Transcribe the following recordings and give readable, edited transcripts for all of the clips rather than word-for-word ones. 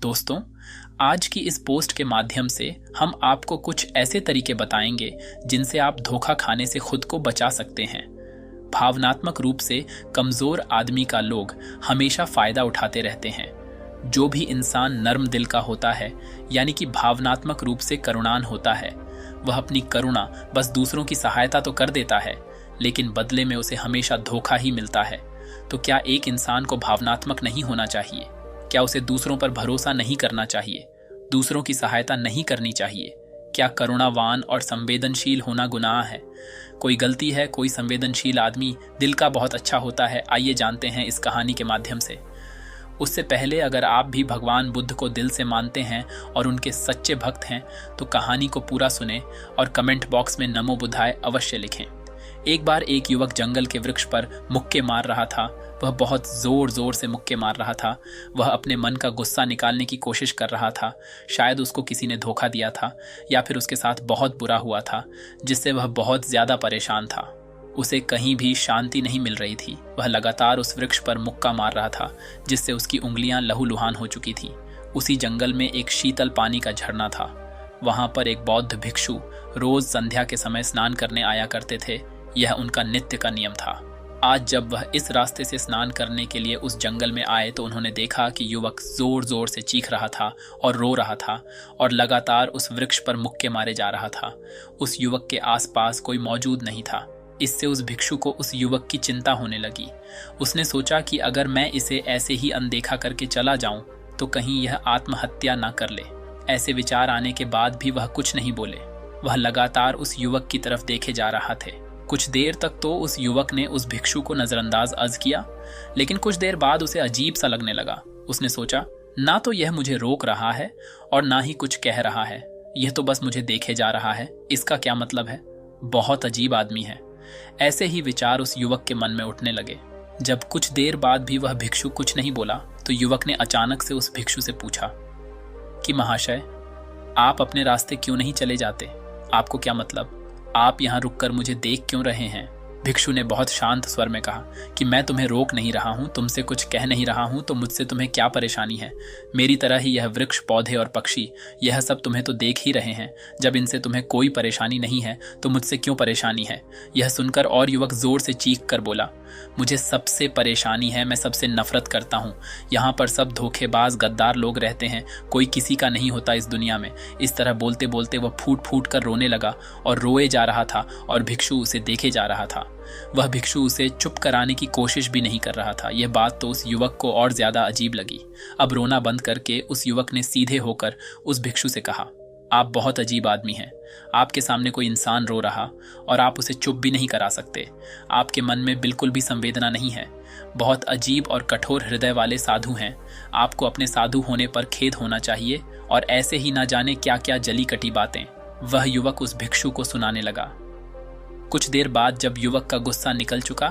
दोस्तों, आज की इस पोस्ट के माध्यम से हम आपको कुछ ऐसे तरीके बताएंगे जिनसे आप धोखा खाने से खुद को बचा सकते हैं। भावनात्मक रूप से कमजोर आदमी का लोग हमेशा फायदा उठाते रहते हैं। जो भी इंसान नर्म दिल का होता है, यानी कि भावनात्मक रूप से करुणान होता है, वह अपनी करुणा बस दूसरों की सहायता तो कर देता है, लेकिन बदले में उसे हमेशा धोखा ही मिलता है। तो क्या एक इंसान को भावनात्मक नहीं होना चाहिए? क्या उसे दूसरों पर भरोसा नहीं करना चाहिए? दूसरों की सहायता नहीं करनी चाहिए? क्या करुणावान और संवेदनशील होना गुनाह है? कोई गलती है? कोई संवेदनशील आदमी दिल का बहुत अच्छा होता है? आइए जानते हैं इस कहानी के माध्यम से। उससे पहले अगर आप भी भगवान बुद्ध को दिल से मानते हैं और उनके सच्चे भक्त हैं, तो कहानी को पूरा सुने और कमेंट बॉक्स में नमो बुद्धाय अवश्य लिखें। एक बार एक युवक जंगल के वृक्ष पर मुक्के मार रहा था। वह बहुत जोर जोर से मुक्के मार रहा था। वह अपने मन का गुस्सा निकालने की कोशिश कर रहा था। शायद उसको किसी ने धोखा दिया था या फिर उसके साथ बहुत बुरा हुआ था, जिससे वह बहुत ज्यादा परेशान था। उसे कहीं भी शांति नहीं मिल रही थी। वह लगातार उस वृक्ष पर मुक्का मार रहा था, जिससे उसकी उंगलियां लहूलुहान हो चुकी थी। उसी जंगल में एक शीतल पानी का झरना था। वहां पर एक बौद्ध भिक्षु रोज संध्या के समय स्नान करने आया करते थे। यह उनका नित्य का नियम था। आज जब वह इस रास्ते से स्नान करने के लिए उस जंगल में आए तो उन्होंने देखा कि युवक जोर जोर से चीख रहा था और रो रहा था और लगातार उस वृक्ष पर मुक्के मारे जा रहा था। उस युवक के आसपास कोई मौजूद नहीं था। इससे उस भिक्षु को उस युवक की चिंता होने लगी। उसने सोचा कि अगर मैं इसे ऐसे ही अनदेखा करके चला जाऊं तो कहीं यह आत्महत्या ना कर ले। ऐसे विचार आने के बाद भी वह कुछ नहीं बोले। वह लगातार उस युवक की तरफ देखे जा रहा थे। कुछ देर तक तो उस युवक ने उस भिक्षु को नजरअंदाज किया, लेकिन कुछ देर बाद उसे अजीब सा लगने लगा। उसने सोचा, ना तो यह मुझे रोक रहा है और ना ही कुछ कह रहा है। यह तो बस मुझे देखे जा रहा है। इसका क्या मतलब है? बहुत अजीब आदमी है। ऐसे ही विचार उस युवक के मन में उठने लगे। जब कुछ देर बाद भी वह भिक्षु कुछ नहीं बोला तो युवक ने अचानक से उस भिक्षु से पूछा कि महाशय, आप अपने रास्ते क्यों नहीं चले जाते? आपको क्या मतलब? आप यहाँ रुककर मुझे देख क्यों रहे हैं? भिक्षु ने बहुत शांत स्वर में कहा कि मैं तुम्हें रोक नहीं रहा हूँ, तुमसे कुछ कह नहीं रहा हूँ, तो मुझसे तुम्हें क्या परेशानी है? मेरी तरह ही यह वृक्ष, पौधे और पक्षी, यह सब तुम्हें तो देख ही रहे हैं। जब इनसे तुम्हें कोई परेशानी नहीं है तो मुझसे क्यों परेशानी है? यह सुनकर और युवक जोर से चीख कर बोला, मुझे सबसे परेशानी है, मैं सबसे नफरत करता हूँ। यहाँ पर सब धोखेबाज गद्दार लोग रहते हैं, कोई किसी का नहीं होता इस दुनिया में। इस तरह बोलते बोलते वह फूट फूट कर रोने लगा और रोए जा रहा था और भिक्षु उसे देखे जा रहा था। वह भिक्षु उसे चुप कराने की कोशिश भी नहीं कर रहा था। यह बात तो उस युवक को और ज्यादा अजीब लगी। अब रोना बंद करके उस युवक ने सीधे होकर उस भिक्षु से कहा, आप बहुत अजीब आदमी हैं। आपके सामने कोई इंसान रो रहा और आप उसे चुप भी नहीं करा सकते। आपके मन में बिल्कुल भी संवेदना नहीं है। बहुत अजीब और कठोर हृदय वाले साधु हैं। आपको अपने साधु होने पर खेद होना चाहिए और ऐसे ही ना जाने क्या क्या जली कटी बातें वह युवक उस भिक्षु को सुनाने लगा। कुछ देर बाद जब युवक का गुस्सा निकल चुका,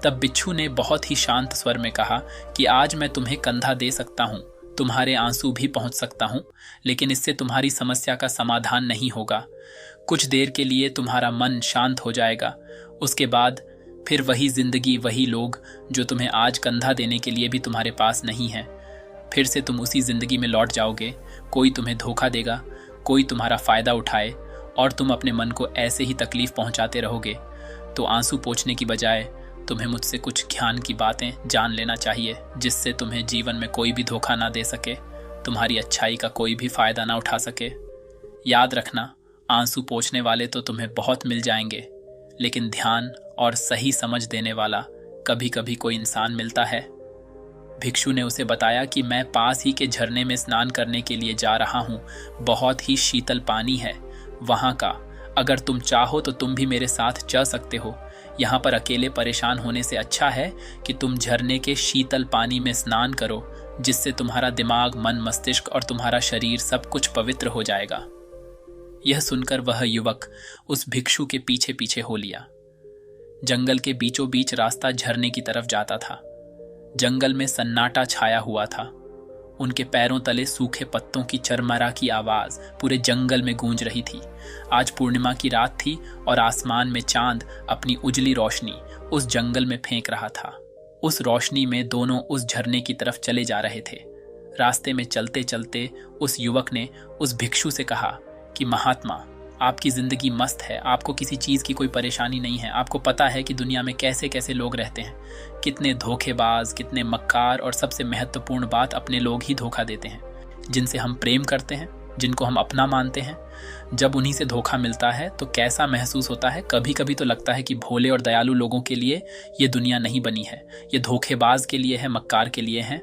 तब भिक्षु ने बहुत ही शांत स्वर में कहा कि आज मैं तुम्हें कंधा दे सकता हूँ, तुम्हारे आंसू भी पहुंच सकता हूं, लेकिन इससे तुम्हारी समस्या का समाधान नहीं होगा। कुछ देर के लिए तुम्हारा मन शांत हो जाएगा। उसके बाद फिर वही जिंदगी, वही लोग जो तुम्हें आज कंधा देने के लिए भी तुम्हारे पास नहीं है। फिर से तुम उसी जिंदगी में लौट जाओगे। कोई तुम्हें धोखा देगा, कोई तुम्हारा फायदा उठाए और तुम अपने मन को ऐसे ही तकलीफ पहुंचाते रहोगे। तो आंसू पोंछने की बजाय तुम्हें मुझसे कुछ ज्ञान की बातें जान लेना चाहिए, जिससे तुम्हें जीवन में कोई भी धोखा ना दे सके, तुम्हारी अच्छाई का कोई भी फायदा ना उठा सके। याद रखना, आंसू पोंछने वाले तो तुम्हें बहुत मिल जाएंगे, लेकिन ध्यान और सही समझ देने वाला कभी कभी कोई इंसान मिलता है। भिक्षु ने उसे बताया कि मैं पास ही के झरने में स्नान करने के लिए जा रहा हूँ। बहुत ही शीतल पानी है वहाँ का। अगर तुम चाहो तो तुम भी मेरे साथ जा सकते हो। यहाँ पर अकेले परेशान होने से अच्छा है कि तुम झरने के शीतल पानी में स्नान करो, जिससे तुम्हारा दिमाग, मन, मस्तिष्क और तुम्हारा शरीर सब कुछ पवित्र हो जाएगा। यह सुनकर वह युवक उस भिक्षु के पीछे पीछे हो लिया। जंगल के बीचों बीच रास्ता झरने की तरफ जाता था। जंगल में सन्नाटा छाया हुआ था। उनके पैरों तले सूखे पत्तों की चरमरा की आवाज पूरे जंगल में गूंज रही थी। आज पूर्णिमा की रात थी और आसमान में चांद अपनी उजली रोशनी उस जंगल में फेंक रहा था। उस रोशनी में दोनों उस झरने की तरफ चले जा रहे थे। रास्ते में चलते चलते उस युवक ने उस भिक्षु से कहा कि महात्मा, आपकी ज़िंदगी मस्त है, आपको किसी चीज़ की कोई परेशानी नहीं है। आपको पता है कि दुनिया में कैसे कैसे लोग रहते हैं, कितने धोखेबाज, कितने मक्कार, और सबसे महत्वपूर्ण बात, अपने लोग ही धोखा देते हैं, जिनसे हम प्रेम करते हैं, जिनको हम अपना मानते हैं। जब उन्हीं से धोखा मिलता है तो कैसा महसूस होता है। कभी कभी तो लगता है कि भोले और दयालु लोगों के लिए ये दुनिया नहीं बनी है, ये धोखेबाज के लिए है, मक्कार के लिए है।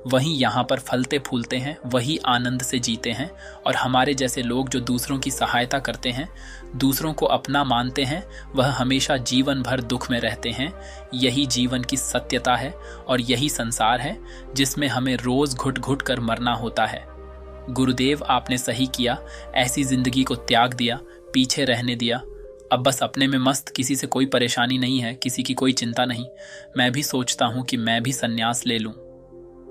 वहीं यहाँ पर फलते फूलते हैं, वही आनंद से जीते हैं। और हमारे जैसे लोग जो दूसरों की सहायता करते हैं, दूसरों को अपना मानते हैं, वह हमेशा जीवन भर दुख में रहते हैं। यही जीवन की सत्यता है और यही संसार है जिसमें हमें रोज घुट घुट कर मरना होता है। गुरुदेव, आपने सही किया, ऐसी जिंदगी को त्याग दिया, पीछे रहने दिया। अब बस अपने में मस्त, किसी से कोई परेशानी नहीं है, किसी की कोई चिंता नहीं। मैं भी सोचता हूँ कि मैं भी संन्यास ले लूँ।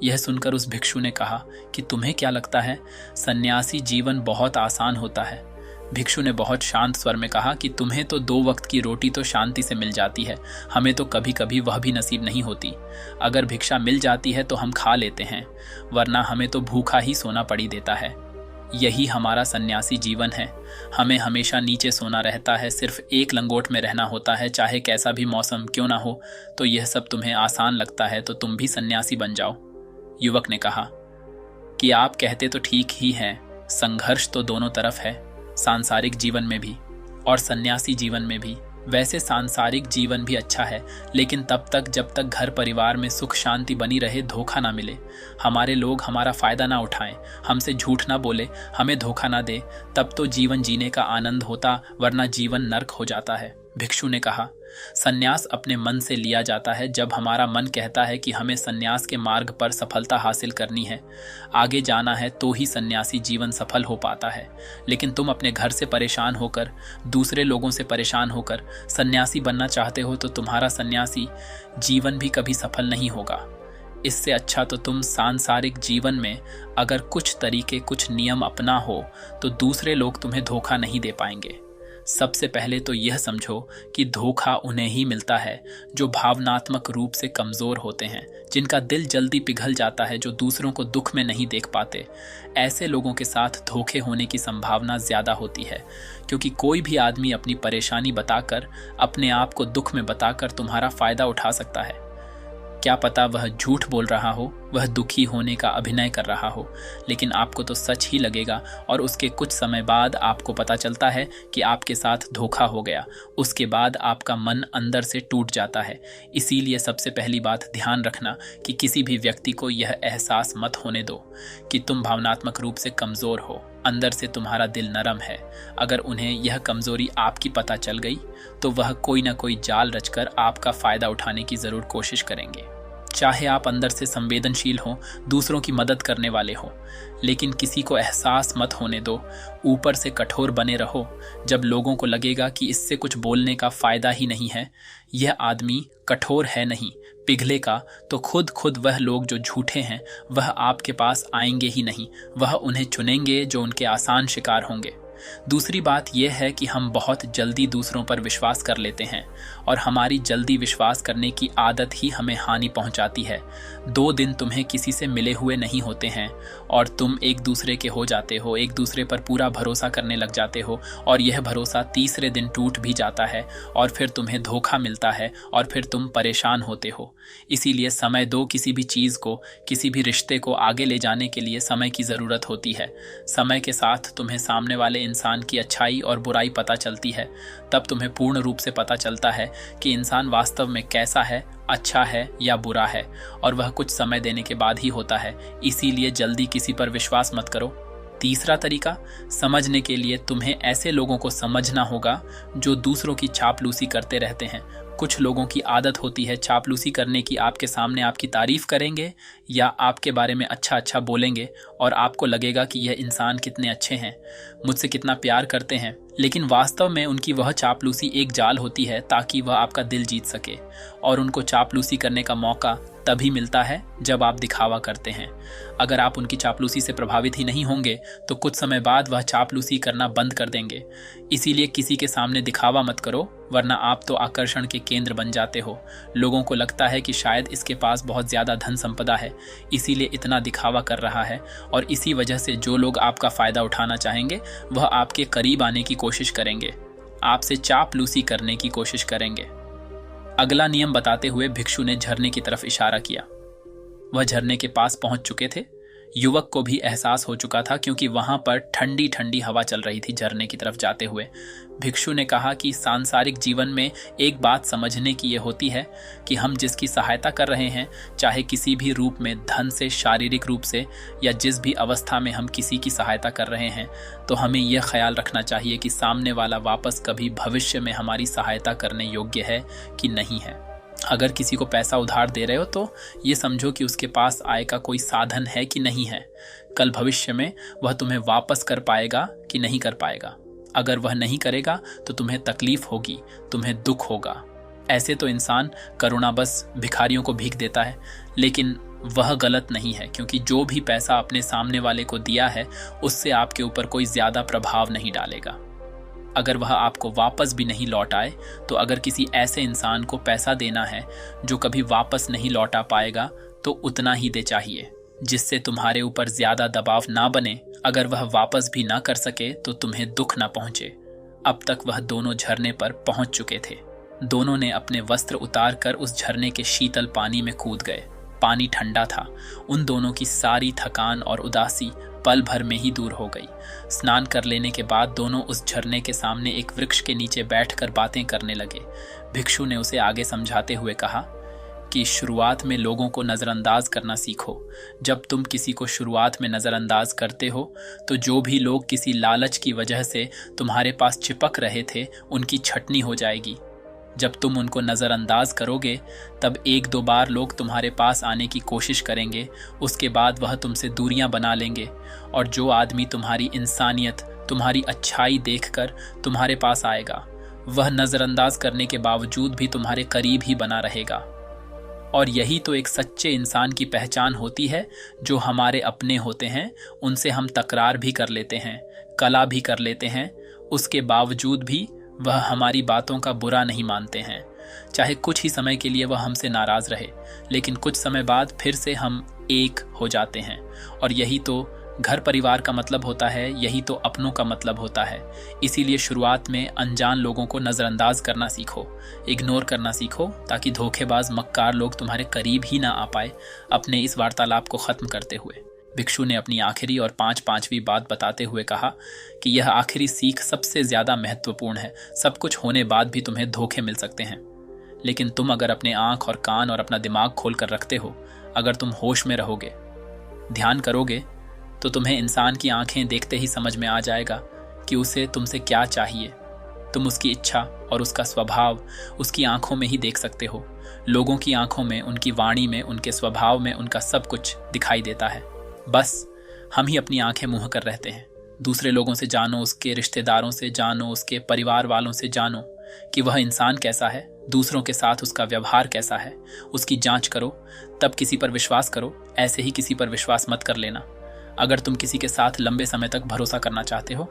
यह सुनकर उस भिक्षु ने कहा कि तुम्हें क्या लगता है, सन्यासी जीवन बहुत आसान होता है। भिक्षु ने बहुत शांत स्वर में कहा कि तुम्हें तो 2 वक्त की रोटी तो शांति से मिल जाती है, हमें तो कभी कभी वह भी नसीब नहीं होती। अगर भिक्षा मिल जाती है तो हम खा लेते हैं, वरना हमें तो भूखा ही सोना पड़ी देता है। यही हमारा सन्यासी जीवन है। हमें हमेशा नीचे सोना रहता है, सिर्फ एक लंगोट में रहना होता है, चाहे कैसा भी मौसम क्यों ना हो। तो यह सब तुम्हें आसान लगता है तो तुम भी सन्यासी बन जाओ। युवक ने कहा कि आप कहते तो ठीक ही हैं, संघर्ष तो दोनों तरफ है, सांसारिक जीवन में भी और सन्यासी जीवन में भी। वैसे सांसारिक जीवन भी अच्छा है, लेकिन तब तक जब तक घर परिवार में सुख शांति बनी रहे, धोखा ना मिले, हमारे लोग हमारा फायदा ना उठाएं, हमसे झूठ ना बोले, हमें धोखा ना दे, तब तो जीवन जीने का आनंद होता, वरना जीवन नर्क हो जाता है। भिक्षु ने कहा, सन्यास अपने मन से लिया जाता है। जब हमारा मन कहता है कि हमें सन्यास के मार्ग पर सफलता हासिल करनी है, आगे जाना है, तो ही सन्यासी जीवन सफल हो पाता है। लेकिन तुम अपने घर से परेशान होकर, दूसरे लोगों से परेशान होकर सन्यासी बनना चाहते हो तो तुम्हारा सन्यासी जीवन भी कभी सफल नहीं होगा। इससे अच्छा तो तुम सांसारिक जीवन में अगर कुछ तरीके, कुछ नियम अपना हो तो दूसरे लोग तुम्हें धोखा नहीं दे पाएंगे। सबसे पहले तो यह समझो कि धोखा उन्हें ही मिलता है जो भावनात्मक रूप से कमज़ोर होते हैं, जिनका दिल जल्दी पिघल जाता है, जो दूसरों को दुख में नहीं देख पाते। ऐसे लोगों के साथ धोखे होने की संभावना ज़्यादा होती है, क्योंकि कोई भी आदमी अपनी परेशानी बताकर, अपने आप को दुख में बताकर तुम्हारा फ़ायदा उठा सकता है। क्या पता वह झूठ बोल रहा हो, वह दुखी होने का अभिनय कर रहा हो, लेकिन आपको तो सच ही लगेगा और उसके कुछ समय बाद आपको पता चलता है कि आपके साथ धोखा हो गया। उसके बाद आपका मन अंदर से टूट जाता है। इसीलिए सबसे पहली बात ध्यान रखना कि किसी भी व्यक्ति को यह एहसास मत होने दो कि तुम भावनात्मक रूप से कमज़ोर हो, अंदर से तुम्हारा दिल नरम है। अगर उन्हें यह कमज़ोरी आपकी पता चल गई तो वह कोई ना कोई जाल रचकर आपका फ़ायदा उठाने की ज़रूर कोशिश करेंगे। चाहे आप अंदर से संवेदनशील हों, दूसरों की मदद करने वाले हों, लेकिन किसी को एहसास मत होने दो। ऊपर से कठोर बने रहो। जब लोगों को लगेगा कि इससे कुछ बोलने का फ़ायदा ही नहीं है, यह आदमी कठोर है नहीं, पिघलेगा, तो खुद वह लोग जो झूठे हैं वह आपके पास आएंगे ही नहीं। वह उन्हें चुनेंगे जो उनके आसान शिकार होंगे। दूसरी बात यह है कि हम बहुत जल्दी दूसरों पर विश्वास कर लेते हैं और हमारी जल्दी विश्वास करने की आदत ही हमें हानि पहुंचाती है। 2 दिन तुम्हें किसी से मिले हुए नहीं होते हैं और तुम एक दूसरे के हो जाते हो, एक दूसरे पर पूरा भरोसा करने लग जाते हो और यह भरोसा तीसरे दिन टूट भी जाता है और फिर तुम्हें धोखा मिलता है और फिर तुम परेशान होते हो। इसीलिए समय दो। किसी भी चीज़ को, किसी भी रिश्ते को आगे ले जाने के लिए समय की ज़रूरत होती है। समय के साथ तुम्हें सामने वाले इंसान की अच्छाई और बुराई पता चलती है। तब तुम्हें पूर्ण रूप से पता चलता है कि इंसान वास्तव में कैसा है, अच्छा है या बुरा है, और वह कुछ समय देने के बाद ही होता है। इसीलिए जल्दी किसी पर विश्वास मत करो। तीसरा तरीका, समझने के लिए तुम्हें ऐसे लोगों को समझना होगा जो दूसरों की चापलूसी करते रहते हैं। कुछ लोगों की आदत होती है चापलूसी करने की। आपके सामने आपकी तारीफ करेंगे या आपके बारे में अच्छा बोलेंगे और आपको लगेगा कि यह इंसान कितने अच्छे हैं, मुझसे कितना प्यार करते हैं, लेकिन वास्तव में उनकी वह चापलूसी एक जाल होती है ताकि वह आपका दिल जीत सके और उनको चापलूसी करने का मौका तभी मिलता है जब आप दिखावा करते हैं। अगर आप उनकी चापलूसी से प्रभावित ही नहीं होंगे तो कुछ समय बाद वह चापलूसी करना बंद कर देंगे। इसीलिए किसी के सामने दिखावा मत करो, वरना आप तो आकर्षण के केंद्र बन जाते हो। लोगों को लगता है कि शायद इसके पास बहुत ज्यादा धन संपदा है, इसीलिए इतना दिखावा कर रहा है, और इसी वजह से जो लोग आपका फायदा उठाना चाहेंगे वह आपके करीब आने की कोशिश करेंगे, आपसे चापलूसी करने की कोशिश करेंगे। अगला नियम बताते हुए भिक्षु ने झरने की तरफ इशारा किया। वह झरने के पास पहुंच चुके थे। युवक को भी एहसास हो चुका था क्योंकि वहां पर ठंडी ठंडी हवा चल रही थी झरने की तरफ जाते हुए। भिक्षु ने कहा कि सांसारिक जीवन में एक बात समझने की ये होती है कि हम जिसकी सहायता कर रहे हैं, चाहे किसी भी रूप में, धन से, शारीरिक रूप से, या जिस भी अवस्था में हम किसी की सहायता कर रहे हैं, तो हमें यह ख्याल रखना चाहिए कि सामने वाला वापस कभी भविष्य में हमारी सहायता करने योग्य है कि नहीं है। अगर किसी को पैसा उधार दे रहे हो तो ये समझो कि उसके पास आय का कोई साधन है कि नहीं है। कल भविष्य में वह तुम्हें वापस कर पाएगा कि नहीं कर पाएगा। अगर वह नहीं करेगा तो तुम्हें तकलीफ होगी, तुम्हें दुख होगा। ऐसे तो इंसान करुणाबस भिखारियों को भीख देता है, लेकिन वह गलत नहीं है, क्योंकि जो भी पैसा अपने सामने वाले को दिया है उससे आपके ऊपर कोई ज्यादा प्रभाव नहीं डालेगा। अगर वह आपको वापस भी नहीं लौट आए, तो अगर किसी ऐसे इंसान को पैसा देना है जो कभी वापस नहीं लौटा पाएगा, तो उतना ही दे चाहिए जिससे तुम्हारे ऊपर ज्यादा दबाव ना बने। अगर वह वापस भी ना कर सके तो तुम्हें दुख ना पहुंचे। अब तक वह दोनों झरने पर पहुंच चुके थे। दोनों ने अपने वस्त्र उतार कर उस झरने के शीतल पानी में कूद गए। पानी ठंडा था। उन दोनों की सारी थकान और उदासी पल भर में ही दूर हो गई। स्नान कर लेने के बाद दोनों उस झरने के सामने एक वृक्ष के नीचे बैठकर बातें करने लगे। भिक्षु ने उसे आगे समझाते हुए कहा कि शुरुआत में लोगों को नज़रअंदाज करना सीखो। जब तुम किसी को शुरुआत में नज़रअंदाज करते हो तो जो भी लोग किसी लालच की वजह से तुम्हारे पास चिपक रहे थे, उनकी छटनी हो जाएगी। जब तुम उनको नज़रअंदाज करोगे तब एक दो बार लोग तुम्हारे पास आने की कोशिश करेंगे, उसके बाद वह तुमसे दूरियां बना लेंगे। और जो आदमी तुम्हारी इंसानियत, तुम्हारी अच्छाई देखकर तुम्हारे पास आएगा, वह नज़रअंदाज करने के बावजूद भी तुम्हारे करीब ही बना रहेगा। और यही तो एक सच्चे इंसान की पहचान होती है। जो हमारे अपने होते हैं उनसे हम तकरार भी कर लेते हैं, कला भी कर लेते हैं, उसके बावजूद भी वह हमारी बातों का बुरा नहीं मानते हैं। चाहे कुछ ही समय के लिए वह हमसे नाराज रहे, लेकिन कुछ समय बाद फिर से हम एक हो जाते हैं। और यही तो घर परिवार का मतलब होता है, यही तो अपनों का मतलब होता है। इसीलिए शुरुआत में अनजान लोगों को नज़रअंदाज करना सीखो, इग्नोर करना सीखो, ताकि धोखेबाज मक्कार लोग तुम्हारे करीब ही ना आ पाए। अपने इस वार्तालाप को ख़त्म करते हुए भिक्षु ने अपनी आखिरी और पांचवी बात बताते हुए कहा कि यह आखिरी सीख सबसे ज़्यादा महत्वपूर्ण है। सब कुछ होने बाद भी तुम्हें धोखे मिल सकते हैं, लेकिन तुम अगर अपने आँख और कान और अपना दिमाग खोल कर रखते हो, अगर तुम होश में रहोगे, ध्यान करोगे, तो तुम्हें इंसान की आंखें देखते ही समझ में आ जाएगा कि उसे तुमसे क्या चाहिए। तुम उसकी इच्छा और उसका स्वभाव उसकी आंखों में ही देख सकते हो। लोगों की आंखों में, उनकी वाणी में, उनके स्वभाव में उनका सब कुछ दिखाई देता है। बस हम ही अपनी आंखें मूंह कर रहते हैं। दूसरे लोगों से जानो, उसके रिश्तेदारों से जानो, उसके परिवार वालों से जानो कि वह इंसान कैसा है, दूसरों के साथ उसका व्यवहार कैसा है, उसकी जांच करो, तब किसी पर विश्वास करो। ऐसे ही किसी पर विश्वास मत कर लेना। अगर तुम किसी के साथ लंबे समय तक भरोसा करना चाहते हो,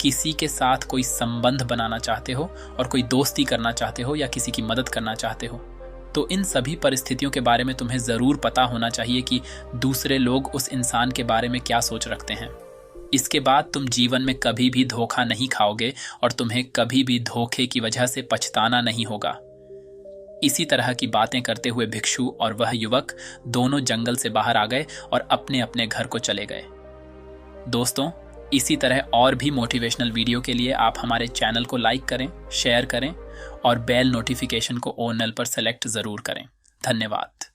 किसी के साथ कोई संबंध बनाना चाहते हो और कोई दोस्ती करना चाहते हो या किसी की मदद करना चाहते हो, तो इन सभी परिस्थितियों के बारे में तुम्हें ज़रूर पता होना चाहिए कि दूसरे लोग उस इंसान के बारे में क्या सोच रखते हैं। इसके बाद तुम जीवन में कभी भी धोखा नहीं खाओगे और तुम्हें कभी भी धोखे की वजह से पछताना नहीं होगा। इसी तरह की बातें करते हुए भिक्षु और वह युवक दोनों जंगल से बाहर आ गए और अपने अपने घर को चले गए। दोस्तों, इसी तरह और भी मोटिवेशनल वीडियो के लिए आप हमारे चैनल को लाइक करें, शेयर करें और बेल नोटिफिकेशन को ऑल पर सेलेक्ट ज़रूर करें। धन्यवाद।